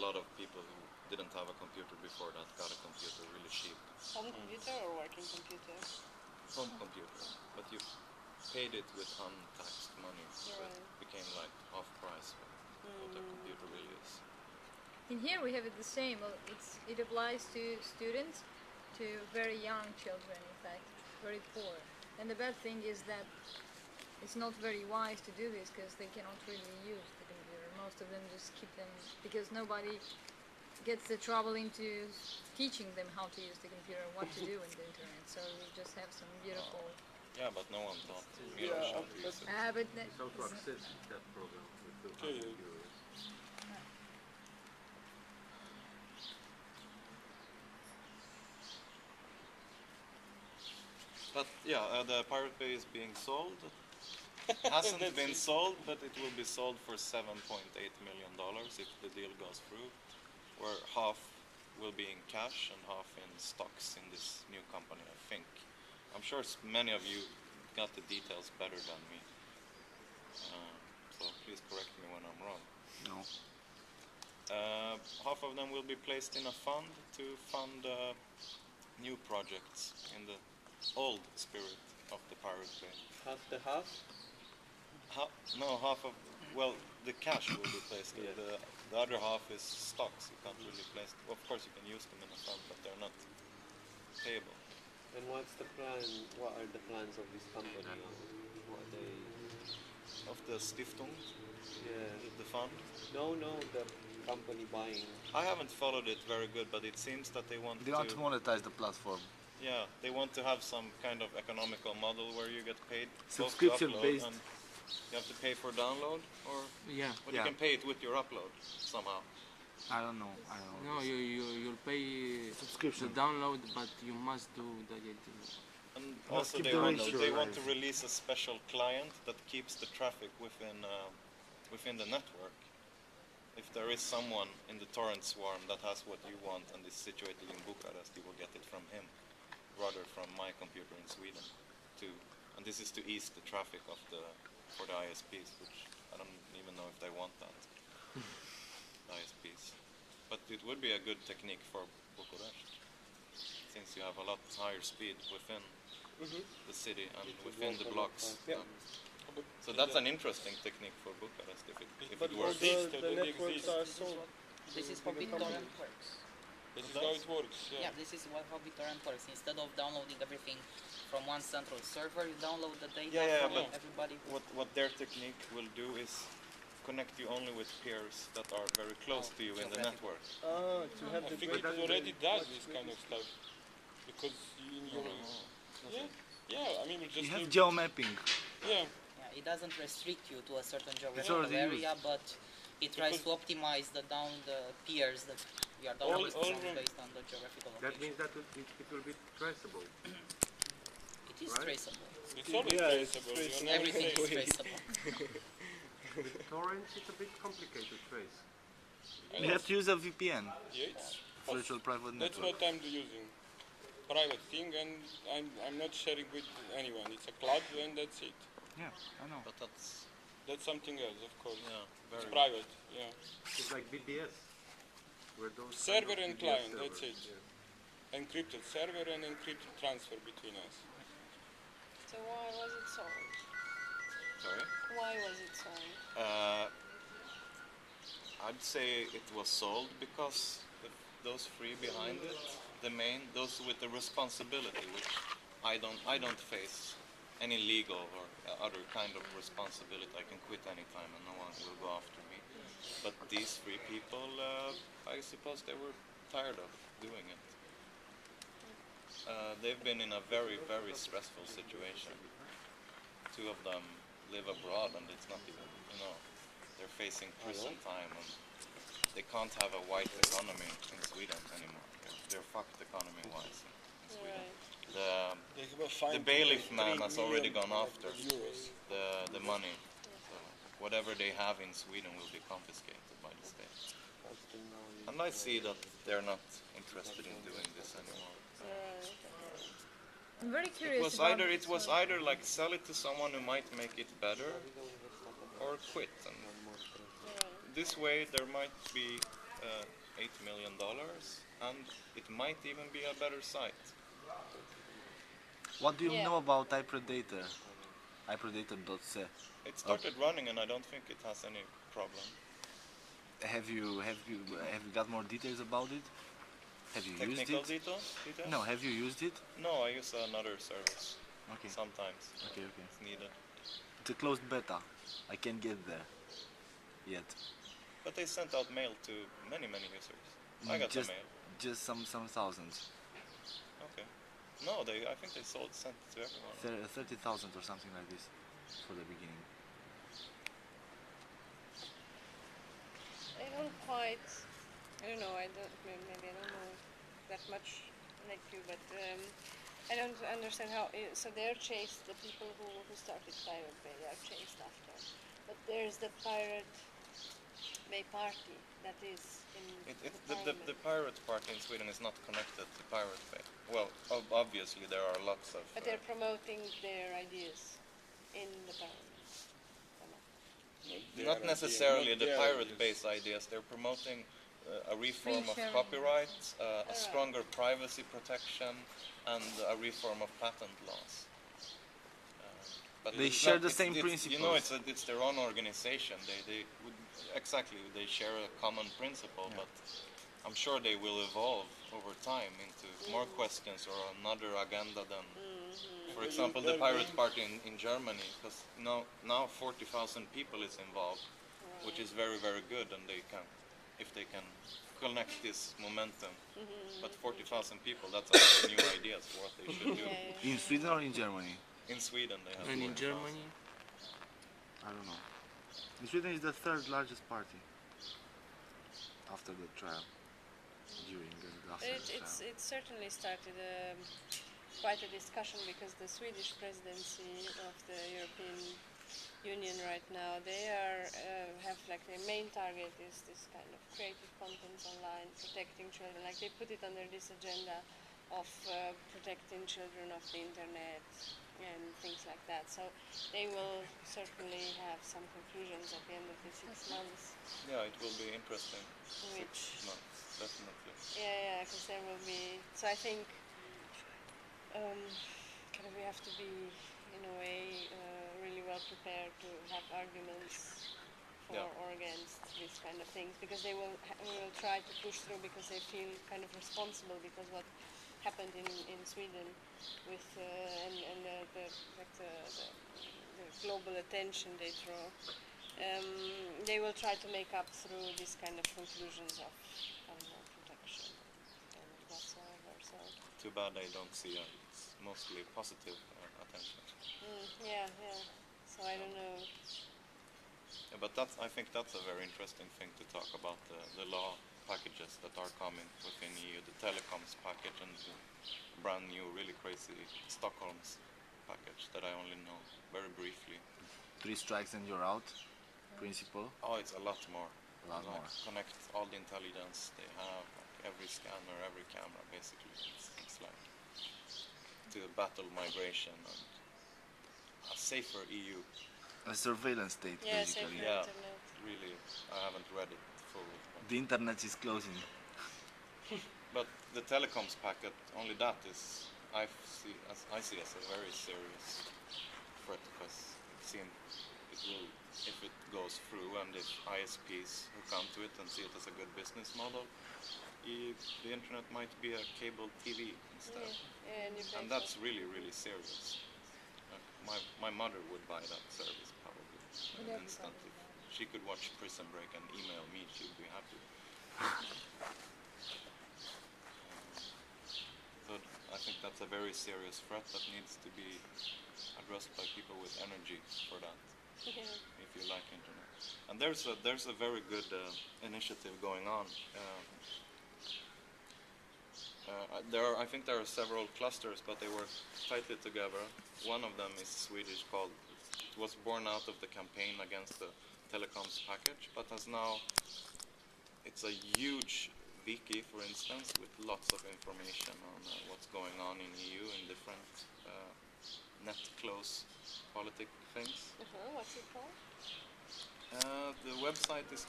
lot of people who didn't have a computer before that got a computer really cheap. Home computer or working computer? Home computer, but you paid it with untaxed money, so Right. it became like half price of what a computer really is. In here we have it the same. Well, it applies to students, to very young children, in fact, very poor. And the bad thing is that it's not very wise to do this because they cannot really use the computer. Most of them just keep them because nobody gets the trouble into teaching them how to use the computer, what to do in the internet. So we just have some beautiful. Yeah, but no one taught me Yeah, how to use it. But It's how to access that program with 200 euros. But yeah, the Pirate Bay is being sold. Hasn't been sold, but it will be sold for $7.8 million if the deal goes through, where half will be in cash and half in stocks in this new company, I think. I'm sure many of you got the details better than me, so please correct me when I'm wrong. No. Half of them will be placed in a fund to fund new projects in the old spirit of the Pirate Bay. Half the half? No, half of, well, the cash will be placed in. Yes. The other half is stocks. You can't really place. Of course, you can use them in a fund, but they're not payable. And what's the plan? What are the plans of this company? What they? Of the Stiftung, Yeah. the fund. No, the company buying. I haven't followed it very good, but it seems that they want They want to monetize the platform. Yeah, they want to have some kind of economical model where you get paid both to Subscription upload based. and you have to pay for download, or Yeah. but Yeah. you can pay it with your upload somehow. I don't know. No, you'll pay Subscription. the download, but you must do the editing. And Must also keep they the want, ratio they want to alive. release a special client that keeps the traffic within the network. If there is someone in the torrent swarm that has what you want and is situated in Bucharest, you will get it from him, rather from my computer in Sweden. And this is to ease the traffic for the ISPs, which I don't even know if they want that. The ISPs. But it would be a good technique for Bucharest, since you have a lot higher speed within the city and within the blocks. Yeah. So that's an interesting technique for Bucharest if it All works. the networks are sold. This is how BitTorrent works. This is how it works. Yeah, this is how BitTorrent works. Instead of downloading everything from one central server, you download the data Yeah, from but everybody. What their technique will do is connect you only with peers that are very close to you in the network. To have I the think it great already does this kind of stuff. Because in your... Yeah, I mean, we just You have need... geo mapping. Yeah, Yeah, it doesn't restrict you to a certain already geographical area, used. but it tries to optimize the peers that we are downloading all from room. based on the geographical That location. means that it will be traceable. It is right? traceable. it's always Yeah, it's traceable. traceable. You never Everything say... is traceable. With torrents, it's a bit complicated to trace. You have to use a VPN, Yeah, it's... virtual private That's network. what I'm using. Private thing, and I'm not sharing with anyone. It's a cloud, and that's it. Yeah, I know. But that's That's something else, of course. very It's private, yeah. It's like BBS. Where those Server kind of and BBS client, that's servers, it. yeah. Encrypted server and encrypted transfer between us. So why was it sold? sorry. Why was it sold? I'd say it was sold because those three behind it, those with the responsibility, which I don't face any legal or other kind of responsibility. I can quit anytime and no one will go after me. But these three people, I suppose they were tired of doing it. They've been in a very, very stressful situation. Two of them live abroad and it's not even, they're facing prison time and they can't have a white economy in Sweden anymore. They're fucked economy-wise in Sweden. The bailiff man has already gone after the money. So whatever they have in Sweden will be confiscated by the state. And I see that they're not interested in doing this anymore. I'm very curious. It was either like sell it to someone who might make it better, or quit. And this way there might be $8 million, and it might even be a better site. What do you Yeah. know about iPredator? iPredator.se. It started running, and I don't think it has any problem. Have you got more details about it? Have you used Technical it? details? No, have you used it? No, I use another service Okay. sometimes. Okay. It's needed. It's a closed beta. I can't get there yet. But they sent out mail to many users. I got the just mail. just some thousands. Okay. No, I think they sent it to everyone. 30,000 or something like this for the beginning. I don't quite. I don't know. Maybe I don't know that much like you, but I don't understand how. So they're chased. The people who started Pirate Bay are chased after. But there's the Pirate Bay party that is in The Pirate Party in Sweden is not connected to Pirate Bay. Well, obviously there are lots of. But they're promoting their ideas in the parliament. Or not? Not necessarily the Pirate Bay's ideas. They're promoting a reform of Free sharing. copyright, a stronger privacy protection, and a reform of patent laws. But They it's share not- the it's- same it's- principles. You know, it's their own organization. They share a common principle, but I'm sure they will evolve over time into more questions or another agenda than, for example, the Pirate Party in Germany, because now 40,000 people is involved, which is very good, and if they can connect this momentum. But 40,000 people, that's a lot of new ideas for what they should do. Yeah. In Sweden or in Germany? In Sweden, they have And in 40,000. Germany, I don't know. In Sweden is the third largest party after the trial. During and after the trial. It certainly started quite a discussion because the Swedish presidency of the European Union right now, they have like their main target is this kind of creative content online, protecting children. Like they put it under this agenda of protecting children of the internet and things like that. So they will certainly have some conclusions at the end of the 6 months. Yeah, it will be interesting. Which- 6 months, definitely. Yeah, because there will be. So I think kind of we have to be in a way really well prepared to have arguments for Yeah. or against these kind of things because they will try to push through because they feel kind of responsible because what happened in Sweden with and the global attention they draw. They will try to make up through these kind of conclusions of protection and whatsoever. So Too bad I don't see it's mostly positive attention. yeah. So I don't know. Yeah, but I think that's a very interesting thing to talk about, the law packages that are coming within EU, the telecoms package and the brand new, really crazy Stockholm's package that I only know very briefly. 3 strikes and you're out principle. Oh, it's a lot more. A lot Like, more. connect all the intelligence they have, like every scanner, every camera, basically. It's like to battle migration and a safer EU. A surveillance state, Yeah, basically. safer Yeah. internet. Really, I haven't read it fully. The internet is closing. But the telecoms packet, only that is, I see as a very serious threat because it will, if it goes through and if ISPs who come to it and see it as a good business model, the internet might be a cable TV instead. Yeah, and you pay And that's really serious. My mother would buy that service probably in an instant. If she could watch Prison Break and email me, she'd be happy. So I think that's a very serious threat that needs to be addressed by people with energy for that, Yeah. if you like internet. And there's a very good initiative going on. I think there are several clusters, but they work tightly together. One of them is Swedish, it was born out of the campaign against the telecoms package, but it's a huge wiki, for instance, with lots of information on what's going on in EU in different net close politic things. What's it called? The website is